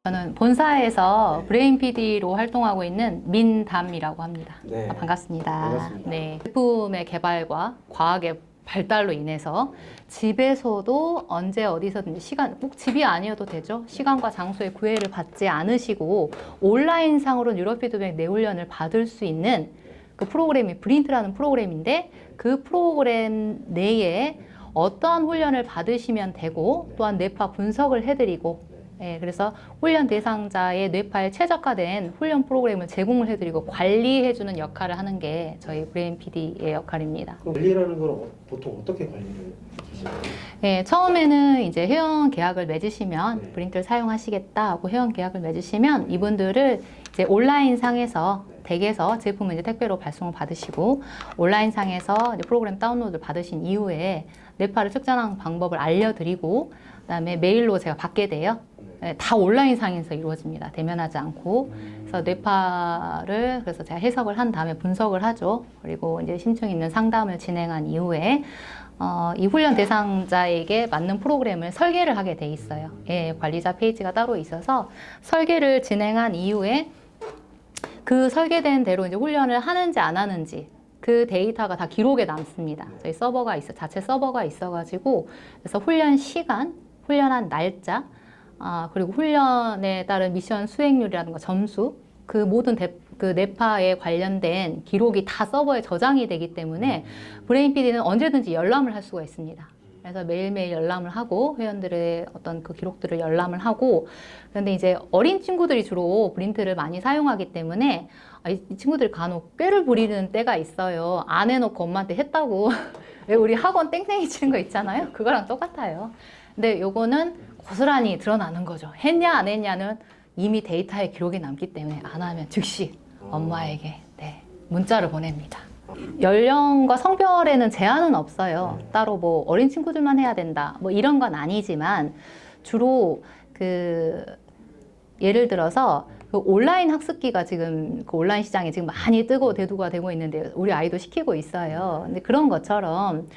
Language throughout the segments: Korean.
저는 본사에서 브레인 PD로 활동하고 있는 민담이라고 합니다. 네. 반갑습니다. 반갑습니다. 네. 제품의 개발과 과학의 발달로 인해서 집에서도 언제 어디서든지 꼭 집이 아니어도 되죠. 시간과 장소의 구애를 받지 않으시고 온라인상으로 뉴럴 피드백 뇌훈련을 받을 수 있는 그 프로그램이 브린트라는 프로그램인데 그 프로그램 내에 어떠한 훈련을 받으시면 되고 또한 뇌파 분석을 해드리고 그래서 훈련 대상자의 뇌파에 최적화된 훈련 프로그램을 제공을 해드리고 관리해주는 역할을 하는 게 저희 브레인 PD의 역할입니다. 그럼 관리라는 건 보통 어떻게 관리를 하시나요? 처음에는 이제 회원 계약을 맺으시면 브린트를 사용하시겠다 하고 회원 계약을 맺으시면 이분들을 이제 온라인 상에서 댁에서 제품을 이제 택배로 발송을 받으시고 온라인 상에서 이제 프로그램 다운로드 받으신 이후에 뇌파를 측정하는 방법을 알려드리고 그다음에 메일로 제가 받게 돼요. 다 온라인 상에서 이루어집니다. 대면하지 않고. 그래서 뇌파를 그래서 제가 해석을 한 다음에 분석을 하죠. 그리고 이제 심층 있는 상담을 진행한 이후에 이 훈련 대상자에게 맞는 프로그램을 설계를 하게 돼 있어요. 관리자 페이지가 따로 있어서 설계를 진행한 이후에 그 설계된 대로 이제 훈련을 하는지 안 하는지 그 데이터가 다 기록에 남습니다. 저희 서버가 자체 서버가 있어가지고 그래서 훈련 시간, 훈련한 날짜, 그리고 훈련에 따른 미션 수행률이라든가 점수, 그 모든 그 뇌파에 관련된 기록이 다 서버에 저장이 되기 때문에 브레인 PD는 언제든지 열람을 할 수가 있습니다. 그래서 매일매일 열람을 하고 회원들의 어떤 그 기록들을 열람을 하고 그런데 이제 어린 친구들이 주로 브린트를 많이 사용하기 때문에 이 친구들이 간혹 꾀를 부리는 때가 있어요. 안 해놓고 엄마한테 했다고. 왜 우리 학원 땡땡이 치는 거 있잖아요. 그거랑 똑같아요. 근데 요거는 고스란히 드러나는 거죠. 했냐 안 했냐는 이미 데이터에 기록이 남기 때문에 안 하면 즉시 엄마에게 문자를 보냅니다. 연령과 성별에는 제한은 없어요. 따로 뭐 어린 친구들만 해야 된다 뭐 이런 건 아니지만 주로 예를 들어서 그 온라인 학습기가 지금 그 온라인 시장에 지금 많이 뜨고 대두가 되고 있는데 우리 아이도 시키고 있어요. 근데 그런 것처럼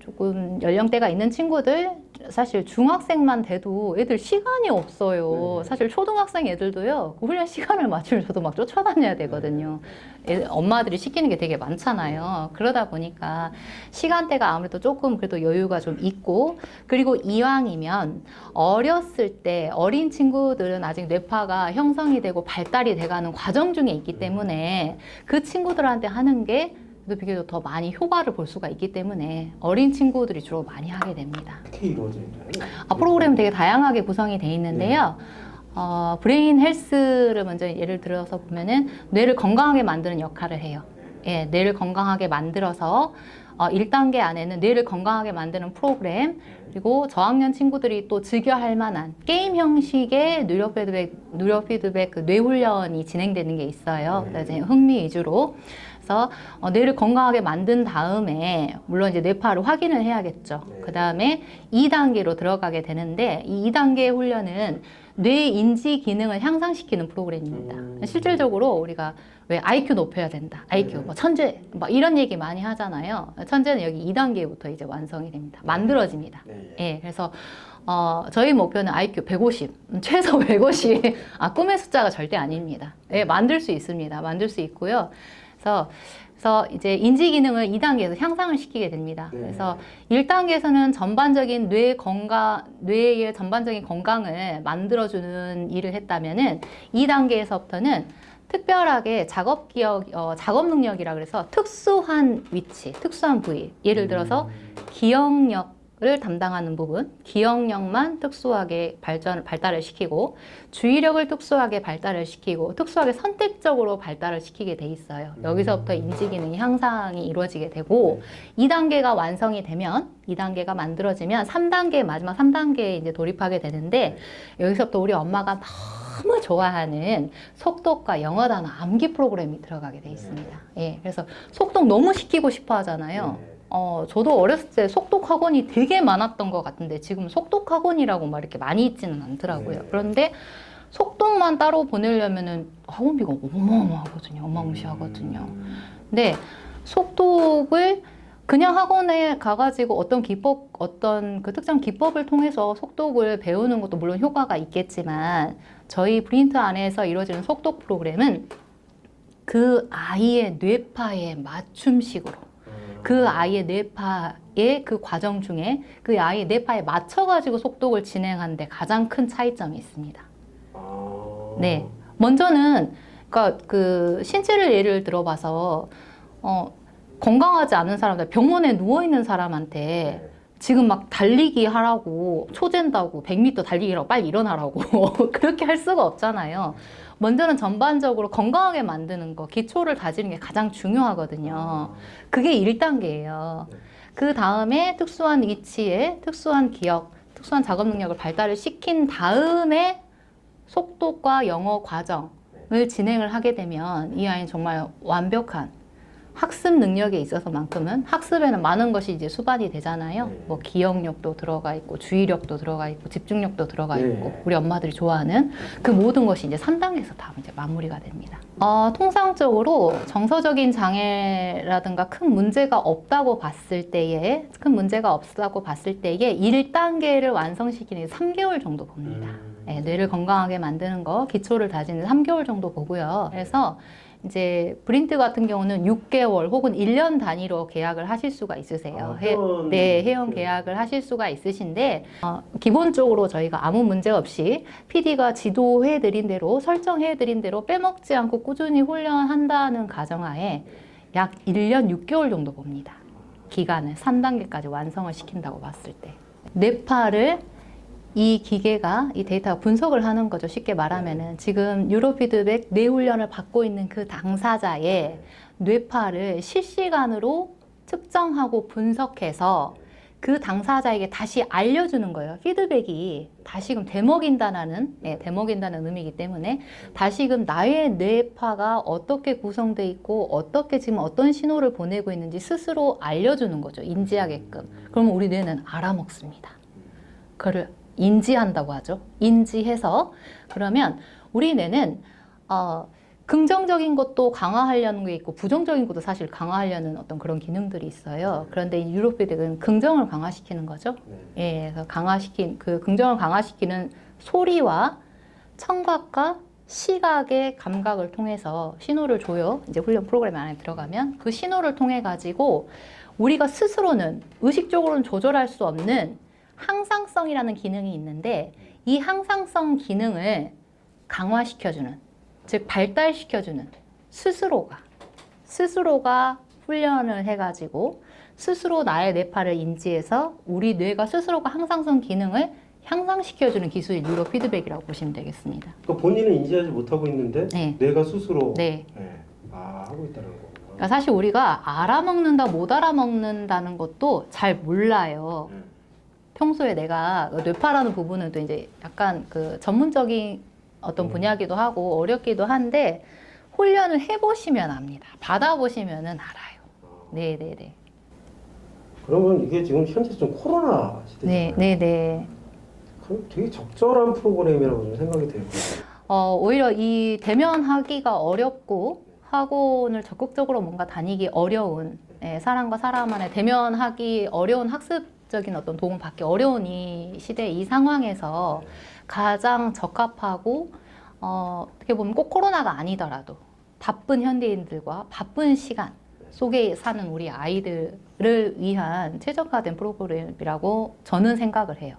조금 연령대가 있는 친구들 사실 중학생만 돼도 애들 시간이 없어요. 사실 초등학생 애들도요 그 훈련 시간을 맞추려도 막 쫓아다녀야 되거든요. 엄마들이 시키는 게 되게 많잖아요. 그러다 보니까 시간대가 아무래도 조금 그래도 여유가 좀 있고 그리고 이왕이면 어렸을 때 어린 친구들은 아직 뇌파가 형성이 되고 발달이 돼가는 과정 중에 있기 때문에 그 친구들한테 하는 게 비교적 더 많이 효과를 볼 수가 있기 때문에 어린 친구들이 주로 많이 하게 됩니다. 어떻게 이루어지나요? 프로그램은 되게 다양하게 구성이 돼 있는데요. 브레인 헬스를 먼저 예를 들어서 보면은 뇌를 건강하게 만드는 역할을 해요. 뇌를 건강하게 만들어서 1단계 안에는 뇌를 건강하게 만드는 프로그램 그리고 저학년 친구들이 또 즐겨 할 만한 게임 형식의 뉴럴 피드백 그 뇌훈련이 진행되는 게 있어요. 그래서 흥미 위주로 그래서 뇌를 건강하게 만든 다음에 물론 이제 뇌파를 확인을 해야겠죠. 그 다음에 2단계로 들어가게 되는데 이 2단계 훈련은 뇌 인지 기능을 향상시키는 프로그램입니다. 실질적으로 우리가 왜 IQ 높여야 된다. IQ, 뭐 천재, 뭐 이런 얘기 많이 하잖아요. 천재는 여기 2단계부터 이제 완성이 됩니다. 만들어집니다. 그래서 저희 목표는 IQ 150, 최소 150. 꿈의 숫자가 절대 아닙니다. 만들 수 있습니다. 만들 수 있고요. 그래서 이제 인지 기능을 2단계에서 향상을 시키게 됩니다. 그래서 1단계에서는 전반적인 뇌의 전반적인 건강을 만들어주는 일을 했다면은 2단계에서부터는 특별하게 작업 능력이라 그래서 특수한 위치, 특수한 부위. 예를 들어서 기억력을 담당하는 부분, 기억력만 특수하게 발달을 시키고 주의력을 특수하게 발달을 시키고 특수하게 선택적으로 발달을 시키게 돼 있어요. 여기서부터 인지 기능이 향상이 이루어지게 되고 2단계가 완성이 되면 2단계가 만들어지면 3단계 마지막 3단계에 이제 돌입하게 되는데 여기서부터 우리 엄마가 너무 좋아하는 속독과 영어 단어 암기 프로그램이 들어가게 돼 있습니다. 그래서 속독 너무 시키고 싶어 하잖아요. 저도 어렸을 때 속독 학원이 되게 많았던 것 같은데 지금 속독 학원이라고 막 이렇게 많이 있지는 않더라고요. 그런데 속독만 따로 보내려면은 학원비가 어마어마하거든요. 어마무시하거든요. 근데 속독을 그냥 학원에 가가지고 어떤 그 특정 기법을 통해서 속독을 배우는 것도 물론 효과가 있겠지만 저희 브린트 안에서 이루어지는 속독 프로그램은 그 아이의 뇌파에 맞춤식으로 그 아이의 뇌파의 그 과정 중에 그 아이의 뇌파에 맞춰가지고 속독을 진행하는데 가장 큰 차이점이 있습니다. 네. 먼저는, 그러니까 그 신체를 예를 들어봐서, 건강하지 않은 사람들, 병원에 누워있는 사람한테 지금 막 달리기 하라고, 초잰다고, 100m 달리기라고 빨리 일어나라고, 그렇게 할 수가 없잖아요. 먼저는 전반적으로 건강하게 만드는 거, 기초를 다지는 게 가장 중요하거든요. 그게 1단계예요. 그 다음에 특수한 위치에 특수한 기억, 특수한 작업 능력을 발달을 시킨 다음에 속독과 영어 과정을 진행을 하게 되면 이 아이는 정말 완벽한 학습 능력에 있어서만큼은 학습에는 많은 것이 이제 수반이 되잖아요. 뭐 기억력도 들어가 있고 주의력도 들어가 있고 집중력도 들어가 있고 우리 엄마들이 좋아하는 그 모든 것이 이제 3단계에서 다 이제 마무리가 됩니다. 통상적으로 정서적인 장애라든가 큰 문제가 없다고 봤을 때에 1단계를 완성시키는 게 3개월 정도 봅니다. 네, 뇌를 건강하게 만드는 거, 기초를 다지는 3개월 정도 보고요. 그래서 이제 브린트 같은 경우는 6개월 혹은 1년 단위로 계약을 하실 수가 있으세요. 회원 계약을 하실 수가 있으신데 기본적으로 저희가 아무 문제 없이 PD가 지도해 드린 대로 설정해 드린 대로 빼먹지 않고 꾸준히 훈련한다는 가정하에 약 1년 6개월 정도 봅니다. 기간을 3단계까지 완성을 시킨다고 봤을 때 뇌파를 이 기계가, 이 데이터가 분석을 하는 거죠. 쉽게 말하면은 지금 뉴로피드백 뇌 훈련을 받고 있는 그 당사자의 뇌파를 실시간으로 측정하고 분석해서 그 당사자에게 다시 알려주는 거예요. 피드백이 다시금 되먹인다는 의미이기 때문에 다시금 나의 뇌파가 어떻게 구성되어 있고 어떻게 지금 어떤 신호를 보내고 있는지 스스로 알려주는 거죠. 인지하게끔. 그러면 우리 뇌는 알아먹습니다. 그걸 인지한다고 하죠. 인지해서 그러면 우리 뇌는 긍정적인 것도 강화하려는 게 있고 부정적인 것도 사실 강화하려는 어떤 그런 기능들이 있어요. 그런데 이 뉴로피드백은 긍정을 강화시키는 거죠. 예, 그래서 그 긍정을 강화시키는 소리와 청각과 시각의 감각을 통해서 신호를 줘요. 이제 훈련 프로그램 안에 들어가면 그 신호를 통해 가지고 우리가 스스로는 의식적으로는 조절할 수 없는 항상성이라는 기능이 있는데 이 항상성 기능을 강화시켜주는, 즉 발달시켜주는 스스로가 훈련을 해가지고 스스로 나의 뇌파를 인지해서 우리 뇌가 스스로가 항상성 기능을 향상시켜주는 기술이 뉴로피드백이라고 보시면 되겠습니다. 그러니까 본인은 인지하지 못하고 있는데 뇌가 스스로 하고 있다는 거구나. 그러니까 사실 우리가 알아먹는다 못 알아먹는다는 것도 잘 몰라요. 평소에 내가 뇌파라는 부분은 또 이제 약간 그 전문적인 어떤 분야기도 하고 어렵기도 한데 훈련을 해보시면 압니다. 받아보시면은 알아요. 네네네. 그러면 이게 지금 현재 좀 코로나 시대잖아요. 네네네. 그럼 되게 적절한 프로그램이라고 좀 생각이 돼요. 오히려 이 대면하기가 어렵고 학원을 적극적으로 뭔가 다니기 어려운 사람과 사람 간에 대면하기 어려운 학습적인 어떤 도움을 받기 어려운 이 시대 이 상황에서 가장 적합하고 어떻게 보면 꼭 코로나가 아니더라도 바쁜 현대인들과 바쁜 시간 속에 사는 우리 아이들을 위한 최적화된 프로그램이라고 저는 생각을 해요.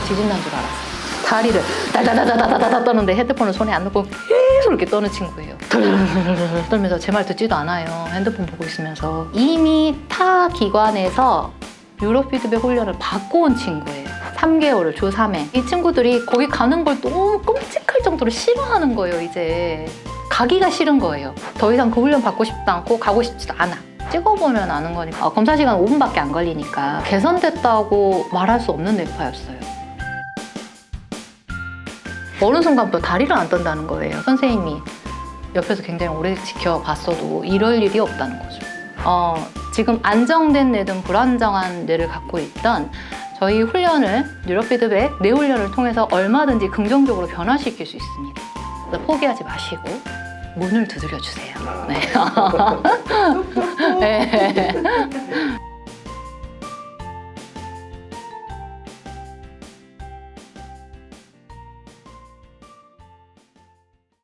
뒤집는 줄 알았어요. 다리를 다다다다다다다 떠는데 헤드폰을 손에 안 넣고 계속 이렇게 떠는 친구예요. 덜덜덜덜 떨면서 제 말 듣지도 않아요. 핸드폰 보고 있으면서. 이미 타 기관에서 뉴로피드백 훈련을 받고 온 친구예요. 3개월을 주 3회. 이 친구들이 거기 가는 걸 너무 끔찍할 정도로 싫어하는 거예요. 이제 가기가 싫은 거예요. 더 이상 그 훈련 받고 싶지도 않고 가고 싶지도 않아. 찍어보면 아는 거니까 검사 시간 5분밖에 안 걸리니까 개선됐다고 말할 수 없는 뇌파였어요. 어느 순간부터 다리를 안 떤다는 거예요. 선생님이 옆에서 굉장히 오래 지켜봤어도 이럴 일이 없다는 거죠. 지금 안정된 뇌든 불안정한 뇌를 갖고 있던 저희 훈련을 뉴로피드백 뇌 훈련을 통해서 얼마든지 긍정적으로 변화시킬 수 있습니다. 그래서 포기하지 마시고 문을 두드려 주세요. 네. 아. 네.